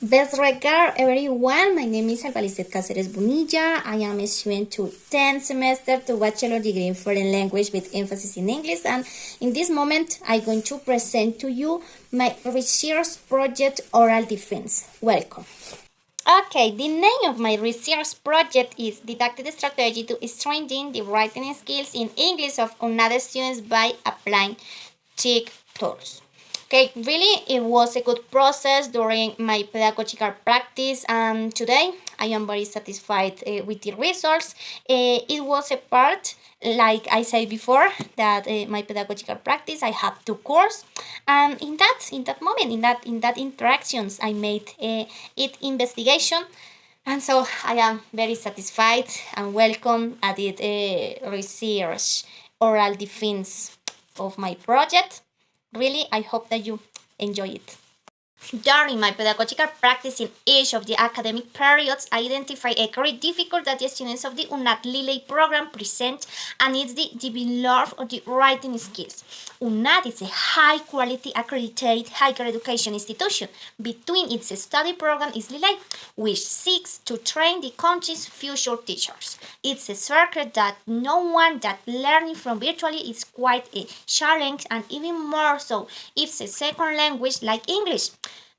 Best regard, everyone. My name is Alba Cáceres Bonilla. I am a student to 10th semester to bachelor degree in foreign language with emphasis in English. And in this moment, I'm going to present to you my research project oral defense. Welcome. Okay, the name of my research project is Didactic Strategy to Strengthen the Writing Skills in English of another students by applying TIC tools. Okay, really, it was a good process during my pedagogical practice, and today I am very satisfied with the results. It was a part, like I said before, that my pedagogical practice I have two courses, and in that moment, in that interactions, I made it investigation. And so I am very satisfied and welcome at the research oral defense of my project. Really, I hope that you enjoy it. During my pedagogical practice in each of the academic periods, I identify a great difficulty that the students of the UNAT Liley program present, and it's the development of the writing skills. UNAT is a high-quality accredited higher education institution. Between its study program is Liley, which seeks to train the country's future teachers. It's a secret that no one that learning from virtually is quite a challenge, and even more so if it's a second language like English.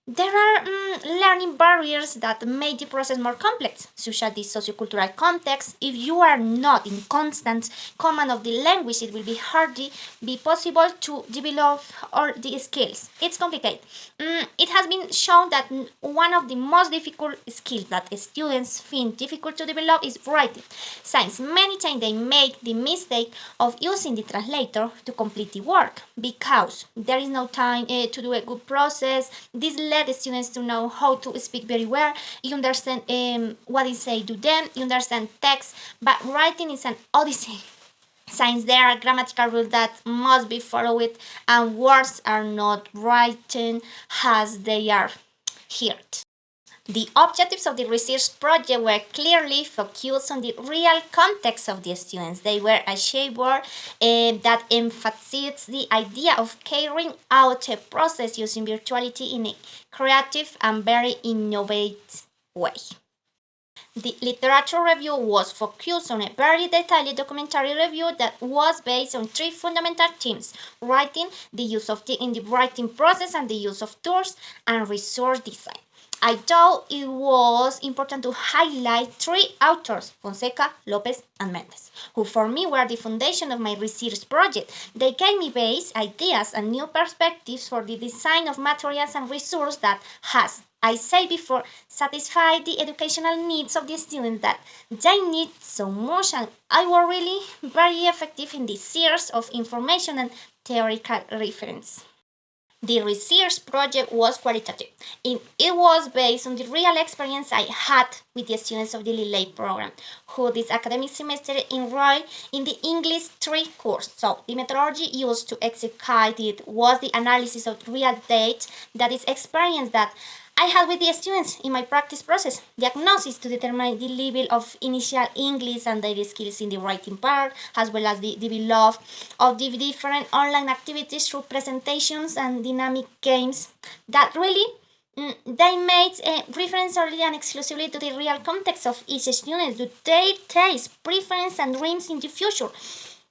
There are learning barriers that make the process more complex, such as the sociocultural context. If you are not in constant command of the language, it will be hardly be possible to develop all the skills. It's complicated. It has been shown that one of the most difficult skills that students find difficult to develop is writing. Since many times they make the mistake of using the translator to complete the work because there is no time to do a good process. This led the students to know how to speak very well. You understand what is said to them, you understand text, but writing is an odyssey. Since there are grammatical rules that must be followed and words are not written as they are heard. The objectives of the research project were clearly focused on the real context of the students. They were achieved that emphasized the idea of carrying out a process using virtuality in a creative and very innovative way. The literature review was focused on a very detailed documentary review that was based on three fundamental themes: writing, the use of in the writing process, and the use of tools, and resource design. I thought it was important to highlight three authors, Fonseca, Lopez, and Mendes, who for me were the foundation of my research project. They gave me base ideas and new perspectives for the design of materials and resources that has, I said before, satisfy the educational needs of the students that they need so much, and I was really very effective in the search of information and theoretical reference. The research project was qualitative. It was based on the real experience I had with the students of the Liley program, who this academic semester enrolled in the English 3 course. So the methodology used to execute it was the analysis of real data, that is experience that I had with the students in my practice process, diagnosis to determine the level of initial English and their skills in the writing part, as well as the development of the different online activities through presentations and dynamic games that really they made reference only and exclusively to the real context of each student, to their taste, preference, and dreams in the future.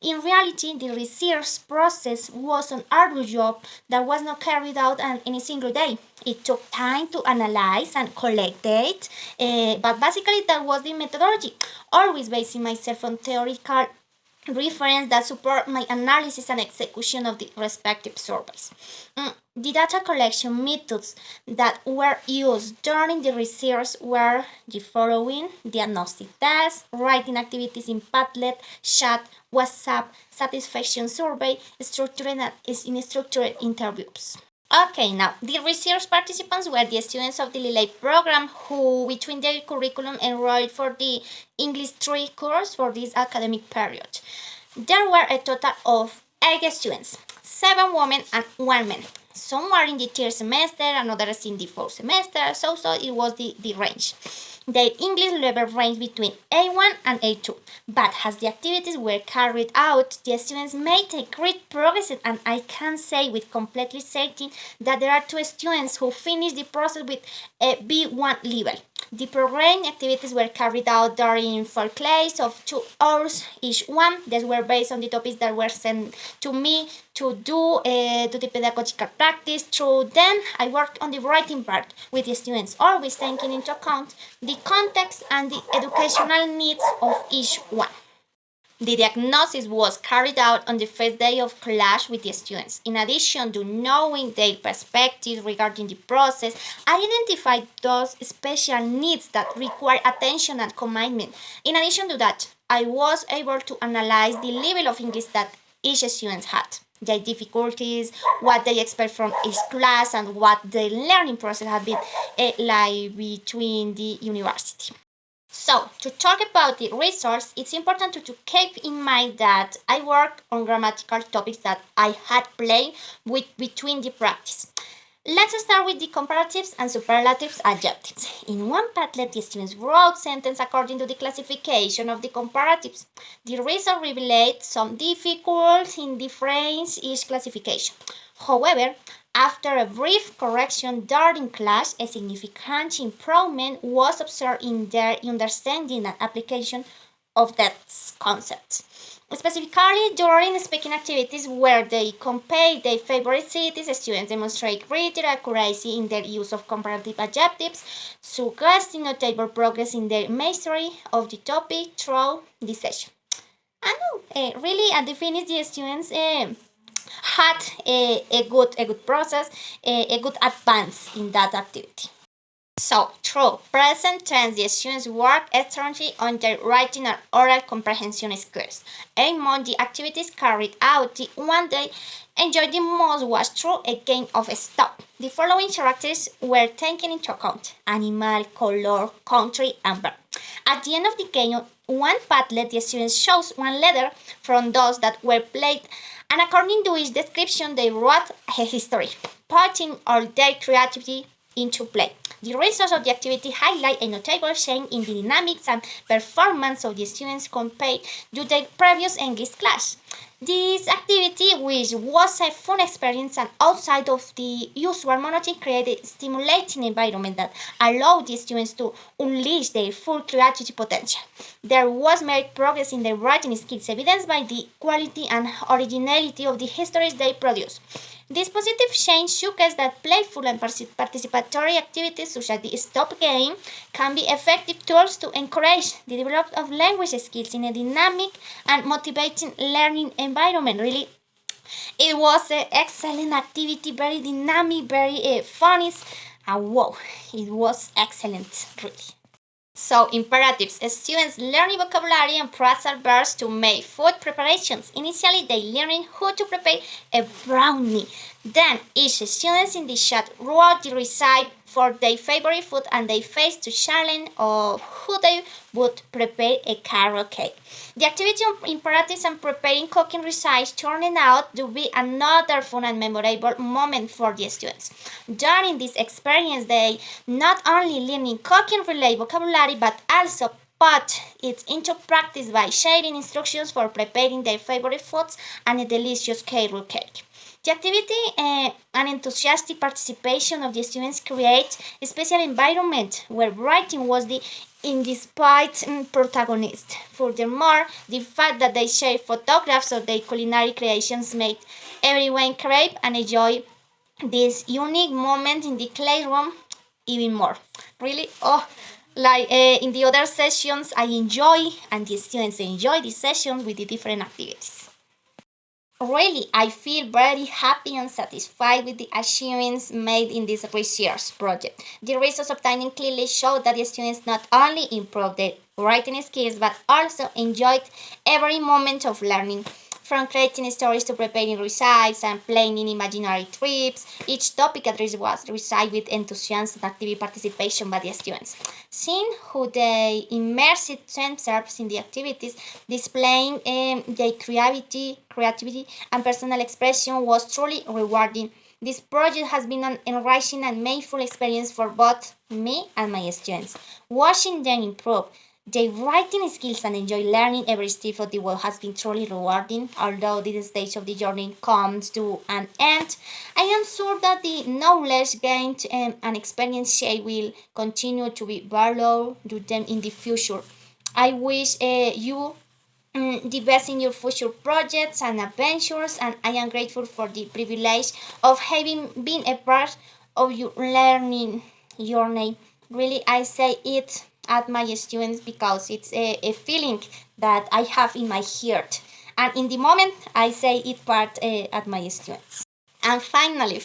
In reality, the research process was an arduous job that was not carried out in a single day. It took time to analyze and collect data, but basically that was the methodology, always basing myself on theoretical reference that support my analysis and execution of the respective surveys. The data collection methods that were used during the research were the following: diagnostic tests, writing activities in Padlet, chat, WhatsApp, satisfaction survey, structured interviews. Okay, now the research participants were the students of the Liley program who, between their curriculum, enrolled for the English 3 course for this academic period. There were a total of 8 students, 7 women and 1 man. Some were in the third semester and others in the fourth semester, so it was the range. Their English level ranged between A1 and A2, but as the activities were carried out, the students made a great progress, and I can say with completely certain that there are two students who finished the process with a B1 level. The programming activities were carried out during 4 classes of 2 hours each one. These were based on the topics that were sent to me to do to the pedagogical practice. Through then, I worked on the writing part with the students, always taking into account the context and the educational needs of each one. The diagnosis was carried out on the first day of class with the students. In addition to knowing their perspectives regarding the process, I identified those special needs that require attention and commitment. In addition to that, I was able to analyze the level of English that each student had, their difficulties, what they expect from each class, and what their learning process had been like between the university. So, to talk about the resource, it's important to keep in mind that I work on grammatical topics that I had played with between the practice. Let's start with the comparatives and superlatives adjectives. In one Padlet, the students wrote sentences according to the classification of the comparatives. The result revealed some difficulties in differentiating each classification. However, after a brief correction during class, a significant improvement was observed in their understanding and application of that concept. Specifically, during speaking activities where they compare their favorite cities, students demonstrate greater accuracy in their use of comparative adjectives, suggesting notable progress in their mastery of the topic throughout the session. And really, at the finish, the students had a good process, a good advance in that activity. So, through present tense, the students work extensively on their writing and oral comprehension skills. Among the activities carried out, the one they enjoyed the most was through a game of stop. The following characters were taken into account: animal, color, country, and verb. At the end of the game, one Padlet, the students chose one letter from those that were played, and according to each description, they wrote a history, putting all their creativity into play. The results of the activity highlight a notable change in the dynamics and performance of the students compared to their previous English class. This activity, which was a fun experience and outside of the usual monotony, created a stimulating environment that allowed the students to unleash their full creativity potential. There was marked progress in their writing skills, evidenced by the quality and originality of the histories they produced. This positive change shows that playful and participatory activities such as the stop game can be effective tools to encourage the development of language skills in a dynamic and motivating learning environment. Really, it was an excellent activity, very dynamic, very funny, and wow, it was excellent, really. So, imperatives. Students learning vocabulary and phrasal verbs to make food preparations. Initially, they learning how to prepare a brownie. Then, each student in the chat wrote the recipe for their favorite food and they faced the challenge of who they would prepare a carrot cake. The activity on imperatives and preparing cooking recipes turned out to be another fun and memorable moment for the students. During this experience, they not only learning cooking related vocabulary but also put it into practice by sharing instructions for preparing their favorite foods and a delicious carrot cake. The activity and enthusiastic participation of the students create a special environment where writing was the indispensable protagonist. Furthermore, the fact that they share photographs of their culinary creations made everyone crave and enjoy this unique moment in the classroom even more. Really, like in the other sessions, I enjoy and the students enjoy the sessions with the different activities. Really, I feel very happy and satisfied with the achievements made in this research project. The results obtained clearly show that the students not only improved their writing skills but also enjoyed every moment of learning. From creating stories to preparing recipes and planning imaginary trips, each topic addressed was recited with enthusiasm and active participation by the students. Seeing how they immersed themselves in the activities, displaying their creativity and personal expression was truly rewarding. This project has been an enriching and meaningful experience for both me and my students. Watching them improve their writing skills and enjoy learning every step of the way has been truly rewarding. Although this stage of the journey comes to an end, I am sure that the knowledge gained and experience shared will continue to be valued to them in the future. I wish you the best in your future projects and adventures, and I am grateful for the privilege of having been a part of your learning journey. Really, I say it at my students because it's a feeling that I have in my heart, and in the moment I say it part at my students. And finally,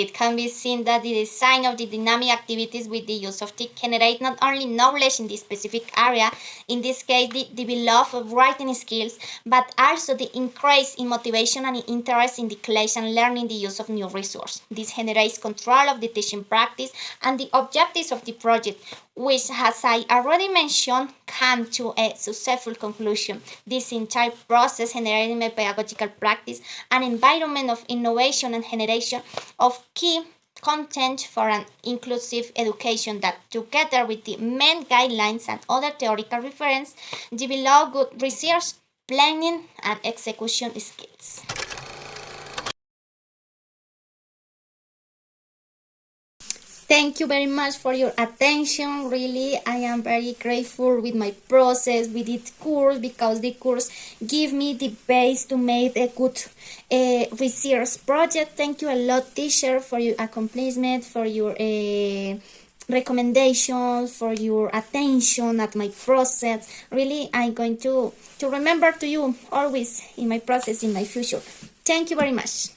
it can be seen that the design of the dynamic activities with the use of TIC generate not only knowledge in this specific area, in this case the develop of writing skills, but also the increase in motivation and interest in the class and learning the use of new resources. This generates control of the teaching practice and the objectives of the project, which, as I already mentioned, come to a successful conclusion. This entire process generating a pedagogical practice, an environment of innovation and generation of key content for an inclusive education that, together with the main guidelines and other theoretical reference, develop good research, planning, and execution skills. Thank you very much for your attention. Really, I am very grateful with my process, with this course, because the course give me the base to make a good research project. Thank you a lot, teacher, for your accomplishment, for your recommendations, for your attention at my process. Really, I'm going to remember to you always in my process in my future. Thank you very much.